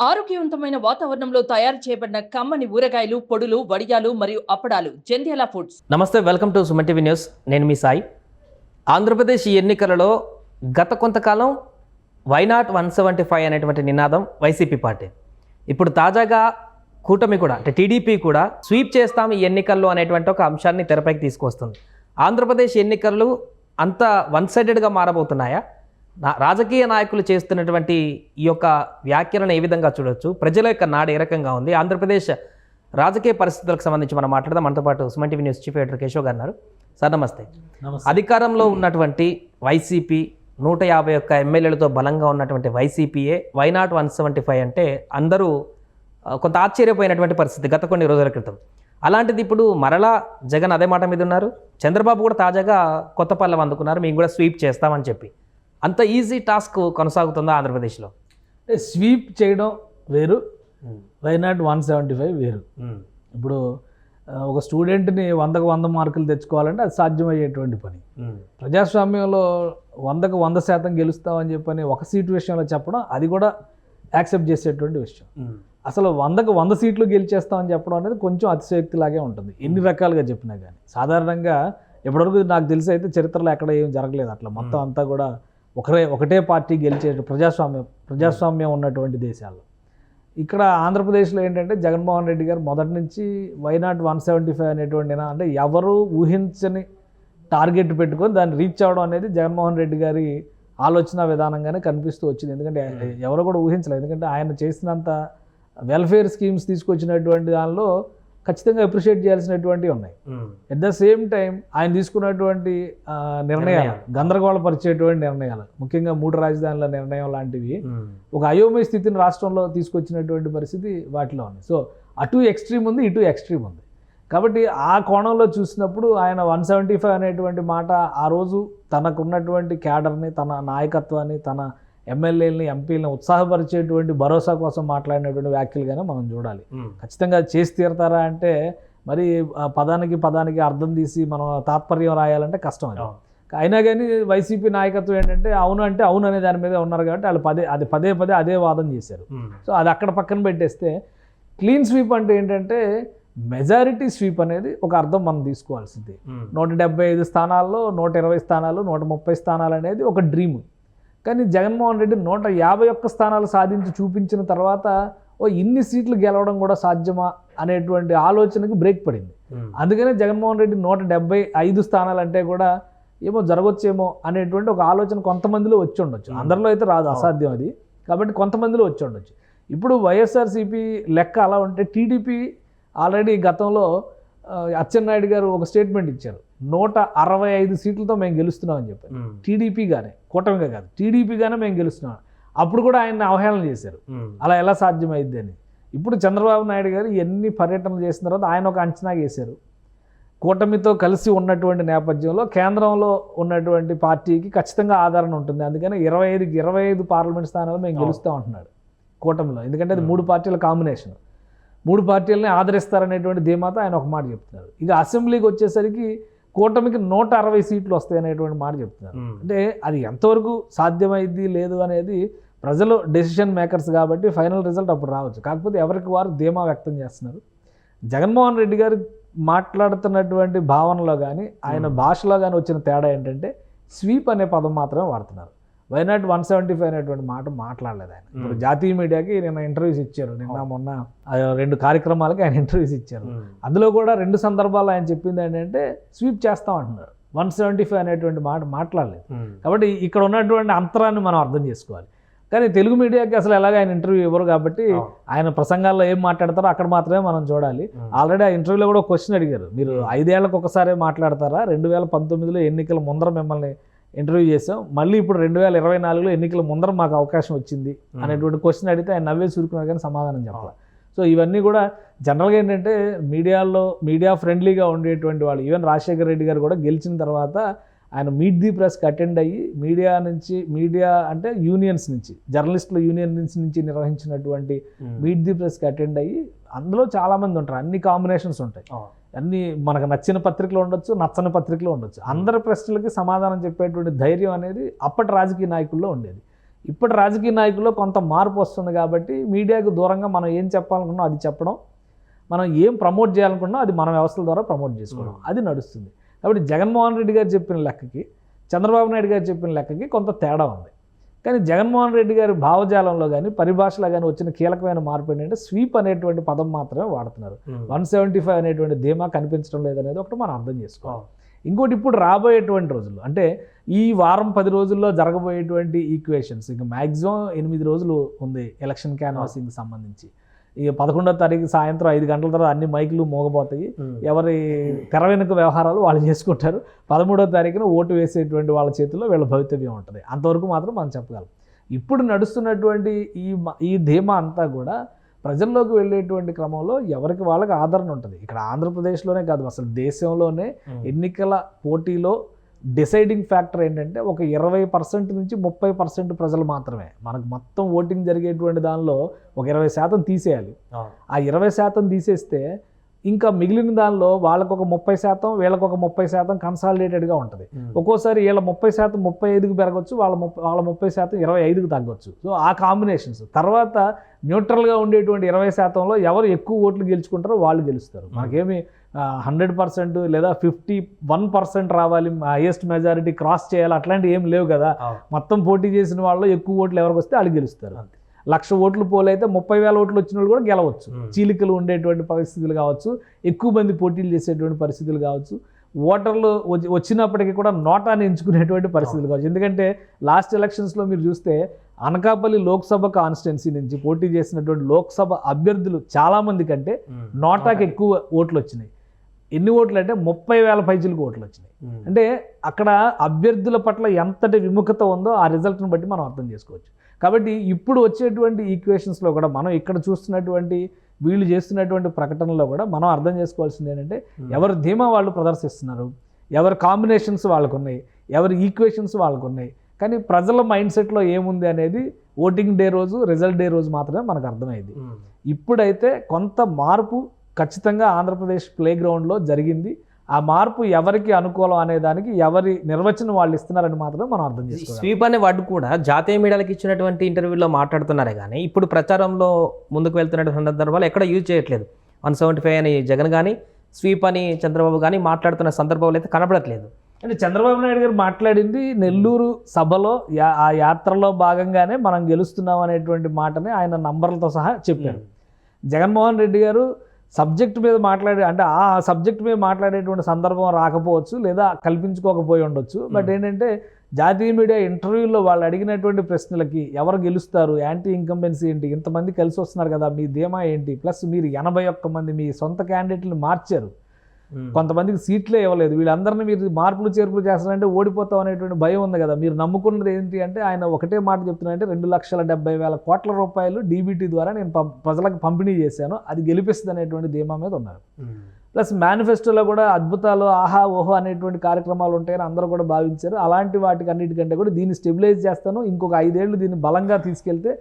ఆరోగ్యవంతమైన వాతావరణంలో తయారు చేయబడిన కమ్మని ఊరగాయలు, పొడులు, వడియాలు మరియు అప్పడాలు జంధ్యాల ఫుడ్స్. నమస్తే, welcome to Suman TV news. నేను మీ సాయి. ఆంధ్రప్రదేశ్ ఎన్నికలలో గత కొంతకాలం వైనాట్ 175 అనేటువంటి నినాదం వైసీపీ పార్టీ. ఇప్పుడు తాజాగా కూటమి కూడా అంటే టీడీపీ కూడా స్వీప్ చేస్తాం ఈ ఎన్నికల్లో అనేటువంటి ఒక అంశాన్ని తెరపైకి తీసుకొస్తుంది. ఆంధ్రప్రదేశ్ ఎన్నికలు అంత వన్ సైడెడ్గా మారబోతున్నాయా? రాజకీయ నాయకులు చేస్తున్నటువంటి ఈ యొక్క వ్యాఖ్యలను ఏ విధంగా చూడొచ్చు? ప్రజల యొక్క నాడు ఏ రకంగా ఉంది? ఆంధ్రప్రదేశ్ రాజకీయ పరిస్థితులకు సంబంధించి మనం మాట్లాడదాం. మనతో పాటు Suman TV news chief editor Keshav గారు ఉన్నారు. సార్ నమస్తే. అధికారంలో ఉన్నటువంటి వైసీపీ 151 ఎమ్మెల్యేలతో బలంగా ఉన్నటువంటి వైసీపీయే వైనాట్ 175 అంటే అందరూ కొంత ఆశ్చర్యపోయినటువంటి పరిస్థితి గత కొన్ని రోజుల క్రితం. అలాంటిది ఇప్పుడు మరలా జగన్ అదే మాట మీద ఉన్నారు. చంద్రబాబు కూడా తాజాగా కొత్త పల్లెం అందుకున్నారు, మేము కూడా స్వీప్ చేస్తామని చెప్పి. అంత ఈజీ టాస్క్ కొనసాగుతుందా ఆంధ్రప్రదేశ్లో? స్వీప్ చేయడం వేరు, వైనాట్ 175 వేరు. ఇప్పుడు ఒక స్టూడెంట్ని 100కు 100 మార్కులు తెచ్చుకోవాలంటే అది సాధ్యమయ్యేటువంటి పని. ప్రజాస్వామ్యంలో 100కు 100% గెలుస్తామని చెప్పని ఒక సీటు విషయంలో చెప్పడం అది కూడా యాక్సెప్ట్ చేసేటువంటి విషయం. అసలు 100కు 100 సీట్లు గెలిచేస్తామని చెప్పడం అనేది కొంచెం అతిశయోక్తిలాగే ఉంటుంది ఎన్ని రకాలుగా చెప్పినా కానీ. సాధారణంగా ఎప్పటివరకు నాకు తెలిసి అయితే చరిత్రలో ఎక్కడ ఏం జరగలేదు అట్లా. మొత్తం అంతా కూడా ఒకటే పార్టీ గెలిచే ప్రజాస్వామ్యం ఉన్నటువంటి దేశాల్లో. ఇక్కడ ఆంధ్రప్రదేశ్లో ఏంటంటే జగన్మోహన్ రెడ్డి గారు మొదటి నుంచి వైనాట్ 175 అనేటువంటి అంటే ఎవరు ఊహించని టార్గెట్ పెట్టుకొని దాన్ని రీచ్ అవ్వడం అనేది జగన్మోహన్ రెడ్డి గారి ఆలోచన విధానంగానే కనిపిస్తూ వచ్చింది. ఎందుకంటే ఎవరు కూడా ఊహించలేదు. ఎందుకంటే ఆయన చేసినంత వెల్ఫేర్ స్కీమ్స్ తీసుకొచ్చినటువంటి దానిలో ఖచ్చితంగా అప్రిషియేట్ చేయాల్సినటువంటివి ఉన్నాయి. ఎట్ ద సేమ్ టైం ఆయన తీసుకున్నటువంటి నిర్ణయాలు గందరగోళపరిచేటువంటి నిర్ణయాలు, ముఖ్యంగా 3 రాజధానుల నిర్ణయం లాంటివి ఒక అయోమయ స్థితిని రాష్ట్రంలో తీసుకొచ్చినటువంటి పరిస్థితి వాటిలో ఉంది. సో అటు ఎక్స్ట్రీమ్ ఉంది, ఇటు ఎక్స్ట్రీమ్ ఉంది. కాబట్టి ఆ కోణంలో చూసినప్పుడు ఆయన 175 అనేటువంటి మాట ఆ రోజు తనకున్నటువంటి క్యాడర్ని, తన నాయకత్వాన్ని, తన ఎమ్మెల్యేలని, ఎంపీలని ఉత్సాహపరిచేటువంటి భరోసా కోసం మాట్లాడినటువంటి వ్యాఖ్యలుగానే మనం చూడాలి. ఖచ్చితంగా చేసి తీరతారా అంటే మరి పదానికి అర్థం తీసి మనం తాత్పర్యం రాయాలంటే కష్టం అది. అయినా కానీ వైసీపీ నాయకత్వం ఏంటంటే అవును అంటే అవును అనే దాని మీద ఉన్నారు కాబట్టి వాళ్ళు పదే అదే వాదన చేశారు. సో అది అక్కడ పక్కన పెట్టేస్తే క్లీన్ స్వీప్ అంటే ఏంటంటే మెజారిటీ స్వీప్ అనేది ఒక అర్థం మనం తీసుకోవాల్సింది. 175 స్థానాల్లో 120 స్థానాలు, 130 స్థానాలు అనేది ఒక డ్రీమ్. కానీ జగన్మోహన్ రెడ్డి 151 స్థానాలు సాధించి చూపించిన తర్వాత ఇన్ని సీట్లు గెలవడం కూడా సాధ్యమా అనేటువంటి ఆలోచనకి బ్రేక్ పడింది. అందుకనే జగన్మోహన్ రెడ్డి 175 స్థానాలు అంటే కూడా ఏమో జరగొచ్చేమో అనేటువంటి ఒక ఆలోచన కొంతమందిలో వచ్చి ఉండొచ్చు. అందరిలో అయితే రాదు, అసాధ్యం అది. కాబట్టి కొంతమందిలో వచ్చి ఉండొచ్చు. ఇప్పుడు వైఎస్ఆర్సీపీ లెక్క అలా ఉంటే టీడీపీ ఆల్రెడీ గతంలో అచ్చెన్నాయుడు గారు ఒక స్టేట్మెంట్ ఇచ్చారు, 165 సీట్లతో మేము గెలుస్తున్నామని చెప్పారు. టీడీపీగానే, కూటమిగా కాదు, టీడీపీగానే మేము గెలుస్తున్నాం. అప్పుడు కూడా ఆయన్ని అవహేళన చేశారు, అలా ఎలా సాధ్యమైద్ది అని. ఇప్పుడు చంద్రబాబు నాయుడు గారు ఎన్ని పర్యటనలు చేసిన తర్వాత ఆయన ఒక అంచనా వేశారు. కూటమితో కలిసి ఉన్నటువంటి నేపథ్యంలో కేంద్రంలో ఉన్నటువంటి పార్టీకి ఖచ్చితంగా ఆదరణ ఉంటుంది. అందుకని 25 పార్లమెంట్ స్థానాలు మేము గెలుస్తాం అంటున్నాడు కూటమిలో. ఎందుకంటే అది 3 పార్టీల కాంబినేషన్, 3 పార్టీలని ఆదరిస్తారనేటువంటి ధీమాతో ఆయన ఒక మాట చెప్తున్నారు. ఇక అసెంబ్లీకి వచ్చేసరికి కూటమికి 160 సీట్లు వస్తాయి అనేటువంటి మాట చెప్తున్నారు. అంటే అది ఎంతవరకు సాధ్యమైంది లేదు అనేది ప్రజలు డెసిషన్ మేకర్స్ కాబట్టి ఫైనల్ రిజల్ట్ అప్పుడు రావచ్చు. కాకపోతే ఎవరికి వారు ధీమా వ్యక్తం చేస్తున్నారు. జగన్మోహన్ రెడ్డి గారు మాట్లాడుతున్నటువంటి భావనలో కానీ ఆయన భాషలో కానీ వచ్చిన తేడా ఏంటంటే స్వీప్ అనే పదం మాత్రమే వాడుతున్నారు. వైనాట్ 175 అనేటువంటి మాట మాట్లాడలేదు ఆయన. ఇప్పుడు జాతీయ మీడియాకి నిన్న ఇంటర్వ్యూస్ ఇచ్చారు, మొన్న 2 కార్యక్రమాలకి ఆయన ఇంటర్వ్యూస్ ఇచ్చారు. అందులో కూడా 2 సందర్భాలు ఆయన చెప్పింది ఏంటంటే స్వీప్ చేస్తాం అంటున్నారు, 175 అనేటువంటి మాట మాట్లాడలేదు. కాబట్టి ఇక్కడ ఉన్నటువంటి అంతరాన్ని మనం అర్థం చేసుకోవాలి. కానీ తెలుగు మీడియాకి అసలు ఎలాగ ఆయన ఇంటర్వ్యూ ఇవ్వరు కాబట్టి ఆయన ప్రసంగాల్లో ఏం మాట్లాడతారో అక్కడ మాత్రమే మనం చూడాలి. ఆల్రెడీ ఆ ఇంటర్వ్యూలో కూడా క్వశ్చన్ అడిగారు, మీరు 5 ఏళ్లకు ఒకసారి మాట్లాడతారా? 2019లో ఎన్నికల ముందర మిమ్మల్ని ఇంటర్వ్యూ చేసాం, మళ్ళీ ఇప్పుడు 2024లో ఎన్నికల ముందర మాకు అవకాశం వచ్చింది అనేటువంటి క్వశ్చన్ అడిగితే ఆయన నవ్వే చూరుకున్నారు కానీ సమాధానం చెప్పాలి. సో ఇవన్నీ కూడా జనరల్గా ఏంటంటే మీడియా ఫ్రెండ్లీగా ఉండేటువంటి వాళ్ళు, ఈవెన్ రాజశేఖర రెడ్డి గారు కూడా గెలిచిన తర్వాత ఆయన మీట్ ది ప్రెస్కి అటెండ్ అయ్యి మీడియా అంటే యూనియన్స్ నుంచి, జర్నలిస్టుల యూనియన్ నుంచి నిర్వహించినటువంటి మీట్ ది ప్రెస్కి అటెండ్ అయ్యి అందులో చాలామంది ఉంటారు, అన్ని కాంబినేషన్స్ ఉంటాయి, అన్నీ మనకు నచ్చిన పత్రికలు ఉండొచ్చు, నచ్చని పత్రికలు ఉండొచ్చు. అందరి ప్రశ్నలకి సమాధానం చెప్పేటువంటి ధైర్యం అనేది అప్పటి రాజకీయ నాయకుల్లో ఉండేది. ఇప్పటి రాజకీయ నాయకుల్లో కొంత మార్పు వస్తుంది కాబట్టి మీడియాకు దూరంగా మనం ఏం చెప్పాలనుకున్నాం అది చెప్పడం, మనం ఏం ప్రమోట్ చేయాలనుకున్నాం అది మన వ్యవస్థల ద్వారా ప్రమోట్ చేసుకోవడం, అది నడుస్తుంది. కాబట్టి జగన్మోహన్ రెడ్డి గారు చెప్పిన లెక్కకి చంద్రబాబు నాయుడు గారు చెప్పిన లెక్కకి కొంత తేడా ఉంది. కానీ జగన్మోహన్ రెడ్డి గారి భావజాలంలో కానీ పరిభాషలో కానీ వచ్చిన కీలకమైన మార్పు ఏంటంటే స్వీప్ అనేటువంటి పదం మాత్రమే వాడుతున్నారు. 175 అనేటువంటి ధీమా కనిపించడం లేదనేది ఒకటి మనం అర్థం చేసుకోవాలి. ఇంకోటి ఇప్పుడు రాబోయేటువంటి రోజుల్లో అంటే ఈ వారం 10 రోజుల్లో జరగబోయేటువంటి ఈక్వేషన్స్ ఇంకా మ్యాక్సిమం 8 రోజులు ఉంది ఎలక్షన్ క్యాన్వాసింగ్కి సంబంధించి. ఇక 11వ తారీఖు సాయంత్రం 5 గంటల తర్వాత అన్ని మైకులు మోగబోతాయి. ఎవరి తెర వెనుక వ్యవహారాలు వాళ్ళు చేసుకుంటారు. 13వ తారీఖున ఓటు వేసేటువంటి వాళ్ళ చేతుల్లో వీళ్ళ భవితవ్యం ఉంటుంది. అంతవరకు మాత్రం మనం చెప్పగలం. ఇప్పుడు నడుస్తున్నటువంటి ఈ ధీమా అంతా కూడా ప్రజల్లోకి వెళ్ళేటువంటి క్రమంలో ఎవరికి వాళ్ళకి ఆదరణ ఉంటుంది. ఇక్కడ ఆంధ్రప్రదేశ్లోనే కాదు, అసలు దేశంలోనే ఎన్నికల పోటీలో డిసైడింగ్ ఫ్యాక్టర్ ఏంటంటే ఒక 20% నుంచి 30% ప్రజలు మాత్రమే. మనకు మొత్తం ఓటింగ్ జరిగేటువంటి దానిలో ఒక 20% తీసేయాలి. ఆ 20% తీసేస్తే ఇంకా మిగిలిన దానిలో వాళ్ళకు ఒక 30%, వీళ్ళకు ఒక 30% కన్సాలిడేటెడ్గా ఉంటుంది. ఒక్కోసారి వీళ్ళ 30% 35కి పెరగచ్చు, వాళ్ళ 30% 25కి తగ్గొచ్చు. సో ఆ కాంబినేషన్స్ తర్వాత న్యూట్రల్గా ఉండేటువంటి 20%లో ఎవరు ఎక్కువ ఓట్లు గెలుచుకుంటారో వాళ్ళు గెలుస్తారు. మనకేమి 100% లేదా 51% రావాలి, హైయెస్ట్ మెజారిటీ క్రాస్ చేయాలి అట్లాంటివి ఏం లేవు కదా. మొత్తం పోటీ చేసిన వాళ్ళు ఎక్కువ ఓట్లు ఎవరికి వస్తే వాళ్ళు గెలుస్తారు. 1,00,000 ఓట్లు పోలైతే 30,000 ఓట్లు వచ్చిన వాళ్ళు కూడా గెలవచ్చు. చీలికలు ఉండేటువంటి పరిస్థితులు కావచ్చు, ఎక్కువ మంది పోటీలు చేసేటువంటి పరిస్థితులు కావచ్చు, ఓటర్లు వచ్చినప్పటికీ కూడా నోటాన్ని ఎంచుకునేటువంటి పరిస్థితులు కావచ్చు. ఎందుకంటే లాస్ట్ ఎలక్షన్స్లో మీరు చూస్తే అనకాపల్లి లోక్సభ కాన్స్టిట్యున్సీ నుంచి పోటీ చేసినటువంటి లోక్సభ అభ్యర్థులు చాలామంది కంటే నోటాకి ఎక్కువ ఓట్లు వచ్చినాయి. ఎన్ని ఓట్లు అంటే 30,000 పైచిలకు ఓట్లు వచ్చినాయి. అంటే అక్కడ అభ్యర్థుల పట్ల ఎంతటి విముఖత ఉందో ఆ రిజల్ట్ని బట్టి మనం అర్థం చేసుకోవచ్చు. కాబట్టి ఇప్పుడు వచ్చేటువంటి ఈక్వేషన్స్లో కూడా మనం ఇక్కడ చూస్తున్నటువంటి వీళ్ళు చేస్తున్నటువంటి ప్రకటనలో కూడా మనం అర్థం చేసుకోవాల్సింది ఏంటంటే ఎవరి ధీమా వాళ్ళు ప్రదర్శిస్తున్నారు, ఎవరి కాంబినేషన్స్ వాళ్ళకు ఉన్నాయి, ఎవరి ఈక్వేషన్స్ వాళ్ళకు ఉన్నాయి. కానీ ప్రజల మైండ్ సెట్లో ఏముంది అనేది ఓటింగ్ డే రోజు, రిజల్ట్ డే రోజు మాత్రమే మనకు అర్థమైంది. ఇప్పుడైతే కొంత మార్పు ఖచ్చితంగా ఆంధ్రప్రదేశ్ ప్లే గ్రౌండ్లో జరిగింది. ఆ మార్పు ఎవరికి అనుకూలం అనే దానికి ఎవరి నిర్వచనం వాళ్ళు ఇస్తున్నారని మాత్రమే మనం అర్థం చేసుకోవాలి. స్వీప్ అనే వర్డ్ కూడా జాతీయ మీడియాలకు ఇచ్చినటువంటి ఇంటర్వ్యూలో మాట్లాడుతున్నారే కానీ ఇప్పుడు ప్రచారంలో ముందుకు వెళ్తున్న సందర్భాలు ఎక్కడ యూజ్ చేయట్లేదు. 175 అని జగన్ కానీ, స్వీప్ అని చంద్రబాబు కానీ మాట్లాడుతున్న సందర్భాలు అయితే కనపడట్లేదు. అంటే చంద్రబాబు నాయుడు గారు మాట్లాడింది నెల్లూరు సభలో ఆ యాత్రలో భాగంగానే మనం గెలుస్తున్నాం అనేటువంటి మాటని ఆయన నంబర్లతో సహా చెప్పారు. జగన్మోహన్ రెడ్డి గారు సబ్జెక్ట్ మీద అంటే ఆ సబ్జెక్ట్ మీద మాట్లాడేటువంటి సందర్భం రాకపోవచ్చు, లేదా కల్పించుకోకపోయి ఉండొచ్చు. బట్ ఏంటంటే జాతీయ మీడియా ఇంటర్వ్యూలో వాళ్ళు అడిగినటువంటి ప్రశ్నలకి ఎవరు గెలుస్తారు, యాంటీ ఇన్కంబెన్సీ ఏంటి, ఇంతమంది కలిసి వస్తున్నారు కదా, మీ ధీమా ఏంటి, ప్లస్ మీరు 81 మంది మీ సొంత క్యాండిడేట్ని మార్చారు, కొంతమందికి సీట్లే ఇవ్వలేదు, వీళ్ళందరినీ మీరు మార్పులు చేర్పులు చేస్తారంటే ఓడిపోతాం అనేటువంటి భయం ఉంది కదా. మీరు నమ్ముకున్నది ఏంటి అంటే ఆయన ఒకటే మాట చెప్తున్నారంటే 2,70,000 కోట్ల రూపాయలు డీబీటీ ద్వారా నేను ప్రజలకు పంపిణీ చేశాను, అది గెలిపిస్తుంది అనేటువంటి ధీమా మీద ఉన్నారు. ప్లస్ మేనిఫెస్టోలో కూడా అద్భుతాలు, ఆహా ఓహో అనేటువంటి కార్యక్రమాలు ఉంటాయని అందరూ కూడా భావించారు. అలాంటి వాటికి అన్నిటికంటే కూడా దీన్ని స్టెబిలైజ్ చేస్తాను, ఇంకొక 5 ఏళ్ళు దీన్ని బలంగా తీసుకెళ్తే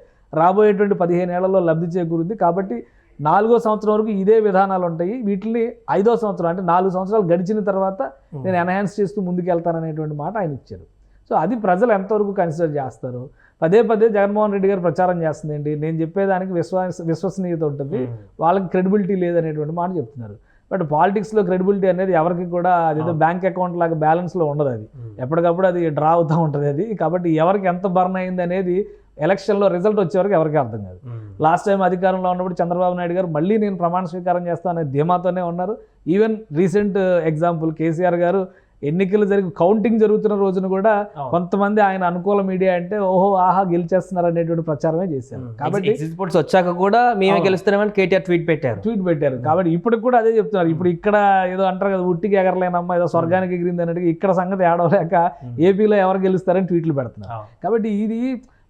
రాబోయేటువంటి 15 ఏళ్లలో లబ్ధి చేకూరుద్ది, కాబట్టి 4వ సంవత్సరం వరకు ఇదే విధానాలు ఉంటాయి, వీటిని 5వ సంవత్సరం అంటే 4 సంవత్సరాలు గడిచిన తర్వాత నేను ఎన్హాన్స్ చేస్తూ ముందుకు వెళ్తాననేటువంటి మాట ఆయన ఇచ్చారు. సో అది ప్రజలు ఎంతవరకు కన్సిడర్ చేస్తారు. పదే జగన్మోహన్ రెడ్డి గారు ప్రచారం చేస్తుంది ఏంటి, నేను చెప్పేదానికి విశ్వసనీయత ఉంటుంది, వాళ్ళకి క్రెడిబిలిటీ లేదనేటువంటి మాట చెప్తున్నారు. బట్ పాలిటిక్స్లో క్రెడిబిలిటీ అనేది ఎవరికి కూడా అదేదో బ్యాంక్ అకౌంట్ లాగా బ్యాలెన్స్లో ఉండదు, అది ఎప్పటికప్పుడు అది డ్రా అవుతూ ఉంటుంది అది. కాబట్టి ఎవరికి ఎంత బర్న్ అయింది అనేది ఎలక్షన్లో రిజల్ట్ వచ్చేవరకు ఎవరికి అర్థం కాదు. లాస్ట్ టైం అధికారంలో ఉన్నప్పుడు చంద్రబాబు నాయుడు గారు మళ్ళీ నేను ప్రమాణ స్వీకారం చేస్తాను అనే ధీమాతోనే ఉన్నారు. ఈవెన్ రీసెంట్ ఎగ్జాంపుల్ కేసీఆర్ గారు ఎన్నికలు కౌంటింగ్ జరుగుతున్న రోజున కూడా కొంతమంది ఆయన అనుకూల మీడియా అంటే ఓహో ఆహా గెలిచేస్తున్నారు అనేటువంటి ప్రచారమే చేశారు. కాబట్టి రిపోర్ట్స్ వచ్చాక కూడా మేమే గెలుస్తున్నామని కేటీఆర్ ట్వీట్ పెట్టారు. కాబట్టి ఇప్పుడు కూడా అదే చెప్తున్నారు. ఇప్పుడు ఇక్కడ ఏదో అంటారు కదా, ఉట్టికి ఎగరలేనమ్మా ఏదో స్వర్గానికి ఎగిరింది అన్నట్టుగా ఇక్కడ సంగతి ఆడవలేక ఏపీలో ఎవరు గెలుస్తారని ట్వీట్లు పెడుతున్నారు. కాబట్టి ఇది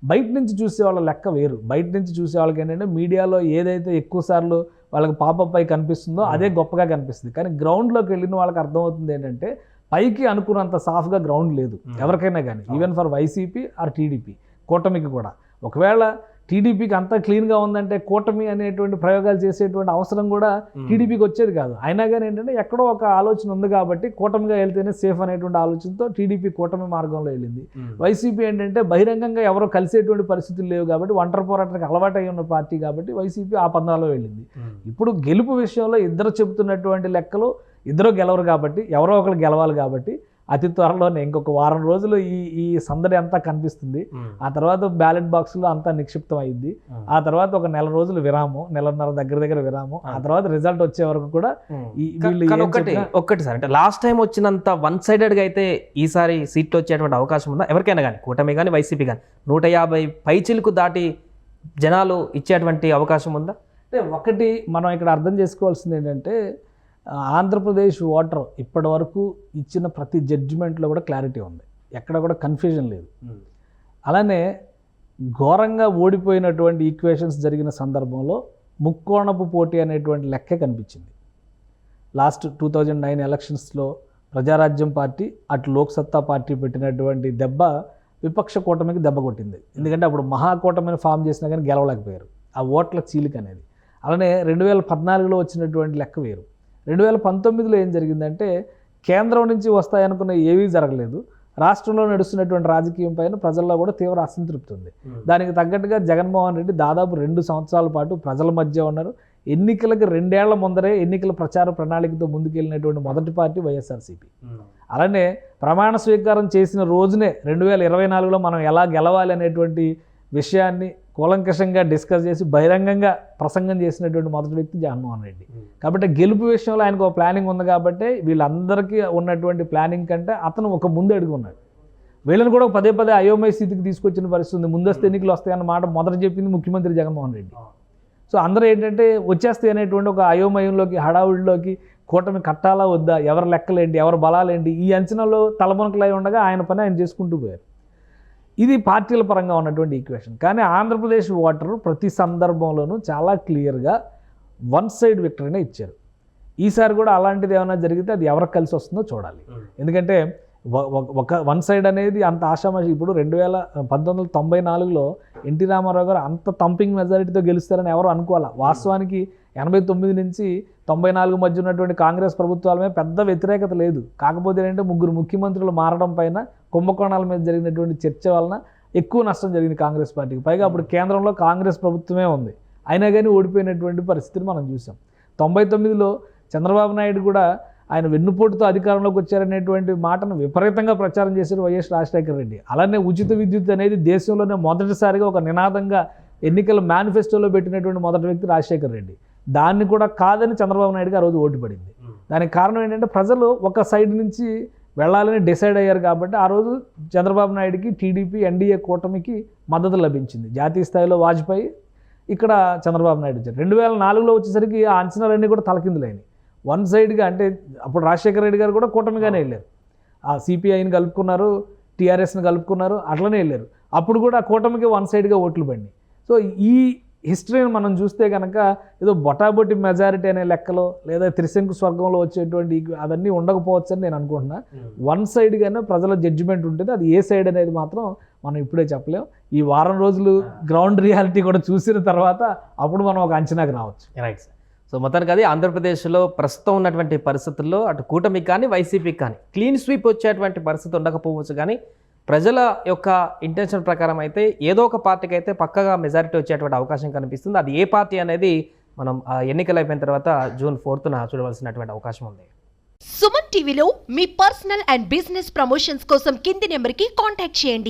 బయట నుంచి చూసే వాళ్ళ లెక్క వేరు. బయట నుంచి చూసే వాళ్ళకి ఏంటంటే మీడియాలో ఏదైతే ఎక్కువ సార్లు వాళ్ళకి పాపప్ అయి కనిపిస్తుందో అదే గొప్పగా కనిపిస్తుంది. కానీ గ్రౌండ్లోకి వెళ్ళిన వాళ్ళకి అర్థమవుతుంది ఏంటంటే పైకి అనుకున్నంత సాఫ్గా గ్రౌండ్ లేదు ఎవరికైనా కానీ, even for YCP are TDP కూటమికి కూడా. ఒకవేళ టీడీపీకి అంతా క్లీన్గా ఉందంటే కూటమి అనేటువంటి ప్రయోగాలు చేసేటువంటి అవసరం కూడా టీడీపీకి వచ్చేది కాదు. అయినా కానీ ఏంటంటే ఎక్కడో ఒక ఆలోచన ఉంది కాబట్టి కూటమిగా వెళ్తేనే సేఫ్ అనేటువంటి ఆలోచనతో టీడీపీ కూటమి మార్గంలో వెళ్ళింది. వైసీపీ ఏంటంటే బహిరంగంగా ఎవరో కలిసేటువంటి పరిస్థితులు లేవు కాబట్టి ఒంటరి పోరాటానికి అలవాటు అయి ఉన్న పార్టీ కాబట్టి వైసీపీ ఆ పందాలో వెళ్ళింది. ఇప్పుడు గెలుపు విషయంలో ఇద్దరు చెబుతున్నటువంటి లెక్కలు ఇద్దరు గెలవరు కాబట్టి ఎవరో ఒకరు గెలవాలి కాబట్టి అతి త్వరలోనే ఇంకొక వారం రోజులు ఈ సందడి అంతా కనిపిస్తుంది. ఆ తర్వాత బ్యాలెట్ బాక్స్లో అంతా నిక్షిప్తం అయ్యింది. ఆ తర్వాత ఒక నెల రోజులు విరామం, నెలన్నర దగ్గర విరామం. ఆ తర్వాత రిజల్ట్ వచ్చే వరకు కూడా ఒక్కటి సార్, అంటే లాస్ట్ టైం వచ్చినంత వన్ సైడెడ్గా అయితే ఈసారి సీట్లు వచ్చేటువంటి అవకాశం ఉందా ఎవరికైనా కానీ, కూటమి కానీ వైసీపీ కానీ? 150 పైచిలకు దాటి జనాలు ఇచ్చేటువంటి అవకాశం ఉందా? అంటే ఒకటి మనం ఇక్కడ అర్థం చేసుకోవాల్సింది ఏంటంటే ఆంధ్రప్రదేశ్ ఓటర్ ఇప్పటి వరకు ఇచ్చిన ప్రతి జడ్జిమెంట్లో కూడా క్లారిటీ ఉంది, ఎక్కడ కూడా కన్ఫ్యూజన్ లేదు. అలానే ఘోరంగా ఓడిపోయినటువంటి ఈక్వేషన్స్ జరిగిన సందర్భంలో ముక్కోణపు పోటీ అనేటువంటి లెక్కే కనిపించింది. లాస్ట్ 2009 ఎలక్షన్స్లో ప్రజారాజ్యం పార్టీ అటు లోక్సత్తా పార్టీ పెట్టినటువంటి దెబ్బ విపక్ష కూటమికి దెబ్బ కొట్టింది. ఎందుకంటే అప్పుడు మహాకూటమిని ఫామ్ చేసినా కానీ గెలవలేకపోయారు, ఆ ఓట్ల చీలిక అనేది. అలానే 2014లో వచ్చినటువంటి లెక్క వేరు. 2019లో ఏం జరిగిందంటే కేంద్రం నుంచి వస్తాయనుకున్న ఏవీ జరగలేదు. రాష్ట్రంలో నడుస్తున్నటువంటి రాజకీయం పైన ప్రజల్లో కూడా తీవ్ర అసంతృప్తి ఉంది. దానికి తగ్గట్టుగా జగన్మోహన్ రెడ్డి దాదాపు 2 సంవత్సరాల పాటు ప్రజల మధ్య ఉన్నారు. ఎన్నికలకు 2 ఏళ్ల ముందరే ఎన్నికల ప్రచార ప్రణాళికతో ముందుకెళ్ళినటువంటి మొదటి పార్టీ వైఎస్ఆర్సీపీ. అలానే ప్రమాణ స్వీకారం చేసిన రోజునే 2024లో మనం ఎలా గెలవాలి అనేటువంటి విషయాన్ని కూలంకషంగా డిస్కస్ చేసి బహిరంగంగా ప్రసంగం చేసినటువంటి మొదటి వ్యక్తి జగన్మోహన్ రెడ్డి. కాబట్టి గెలుపు విషయంలో ఆయనకు ఒక ప్లానింగ్ ఉంది కాబట్టి వీళ్ళందరికీ ఉన్నటువంటి ప్లానింగ్ కంటే అతను ఒక ముందు అడుగు ఉన్నాడు. వీళ్ళని కూడా పదే అయోమయ స్థితికి తీసుకొచ్చిన పరిస్థితి ఉంది. ముందస్తు ఎన్నికలు వస్తాయన్న మాట మొదట చెప్పింది ముఖ్యమంత్రి జగన్మోహన్ రెడ్డి. సో అందరూ ఏంటంటే వచ్చేస్తాయి అనేటువంటి ఒక అయోమయంలోకి, హడావుడిలోకి కూటమి కట్టాలా వద్దా, ఎవరి లెక్కలేంటి, ఎవరి బలాలేంటి, ఈ అంచనాలో తలమునకలై ఉండగా ఆయన పని ఆయన చేసుకుంటూ పోయారు. ఇది పార్టీల పరంగా ఉన్నటువంటి ఈక్వేషన్. కానీ ఆంధ్రప్రదేశ్ ఓటరు ప్రతి సందర్భంలోనూ చాలా క్లియర్గా వన్ సైడ్ విక్టరీనే ఇచ్చారు. ఈసారి కూడా అలాంటిది ఏమైనా జరిగితే అది ఎవరికి కలిసి వస్తుందో చూడాలి. ఎందుకంటే ఒక వన్ సైడ్ అనేది అంత ఆషామాషి. ఇప్పుడు 1994లో ఎన్టీ రామారావు గారు అంత తంపింగ్ మెజారిటీతో గెలుస్తారని ఎవరు అనుకోవాలా. వాస్తవానికి 89 నుంచి 94 మధ్య ఉన్నటువంటి కాంగ్రెస్ ప్రభుత్వాలమే పెద్ద వ్యతిరేకత లేదు. కాకపోతే ఏంటంటే 3 ముఖ్యమంత్రులు మారడం పైన కుంభకోణాల మీద జరిగినటువంటి చర్చ వలన ఎక్కువ నష్టం జరిగింది కాంగ్రెస్ పార్టీకి. పైగా అప్పుడు కేంద్రంలో కాంగ్రెస్ ప్రభుత్వమే ఉంది, అయినా కానీ ఓడిపోయినటువంటి పరిస్థితిని మనం చూసాం. 99లో చంద్రబాబు నాయుడు కూడా ఆయన వెన్నుపోటుతో అధికారంలోకి వచ్చారనేటువంటి మాటను విపరీతంగా ప్రచారం చేశారు వైఎస్ రాజశేఖర రెడ్డి. అలానే ఉచిత విద్యుత్ అనేది దేశంలోనే మొదటిసారిగా ఒక నినాదంగా ఎన్నికల మేనిఫెస్టోలో పెట్టినటువంటి మొదటి వ్యక్తి రాజశేఖర రెడ్డి. దాన్ని కూడా కాదని చంద్రబాబు నాయుడుకి ఆ రోజు ఓటు పడింది. దానికి కారణం ఏంటంటే ప్రజలు ఒక సైడ్ నుంచి వెళ్ళాలని డిసైడ్ అయ్యారు కాబట్టి ఆ రోజు చంద్రబాబు నాయుడుకి, టీడీపీ, ఎన్డీఏ కూటమికి మద్దతు లభించింది. జాతీయ స్థాయిలో వాజ్పేయి, ఇక్కడ చంద్రబాబు నాయుడు వచ్చారు. 2004లో వచ్చేసరికి ఆ అంచనాలన్నీ కూడా తలకిందులైనవి. వన్ సైడ్గా అంటే అప్పుడు రాజశేఖర రెడ్డి గారు కూడా కూటమిగానే వెళ్ళారు. ఆ సిపిఐని కలుపుకున్నారు, టీఆర్ఎస్ని కలుపుకున్నారు, అట్లనే వెళ్ళారు. అప్పుడు కూడా కూటమికి వన్ సైడ్గా ఓట్లు పడినాయి. సో ఈ హిస్టరీని మనం చూస్తే కనుక ఏదో బొటాబొటి మెజారిటీ అనే లెక్కలో లేదా త్రిశంకు స్వర్గంలో వచ్చేటువంటి అవన్నీ ఉండకపోవచ్చు అని నేను అనుకుంటున్నా. వన్ సైడ్గానే ప్రజల జడ్జిమెంట్ ఉంటుంది. అది ఏ సైడ్ అనేది మాత్రం మనం ఇప్పుడే చెప్పలేం. ఈ వారం రోజులు గ్రౌండ్ రియాలిటీ కూడా చూసిన తర్వాత అప్పుడు మనం ఒక అంచనాకు రావచ్చు. Right sir. సో మొత్తానికి అది ఆంధ్రప్రదేశ్లో ప్రస్తుతం ఉన్నటువంటి పరిస్థితుల్లో అటు కూటమికి కానీ వైసీపీకి కానీ క్లీన్ స్వీప్ వచ్చేటువంటి పరిస్థితి ఉండకపోవచ్చు, కానీ ప్రజల యొక్క ఇంటెన్షన్ ప్రకారం అయితే ఏదో ఒక పార్టీకి అయితే పక్కగా మెజారిటీ వచ్చేటువంటి అవకాశం కనిపిస్తుంది. అది ఏ పార్టీ అనేది మనం ఎన్నికలు అయిపోయిన తర్వాత June 4న చూడవలసినటువంటి అవకాశం ఉంది. సుమన్ టీవీలో మీ పర్సనల్ అండ్ బిజినెస్ ప్రమోషన్స్ కోసం కింది నెంబర్కి కాంటాక్ట్ చేయండి.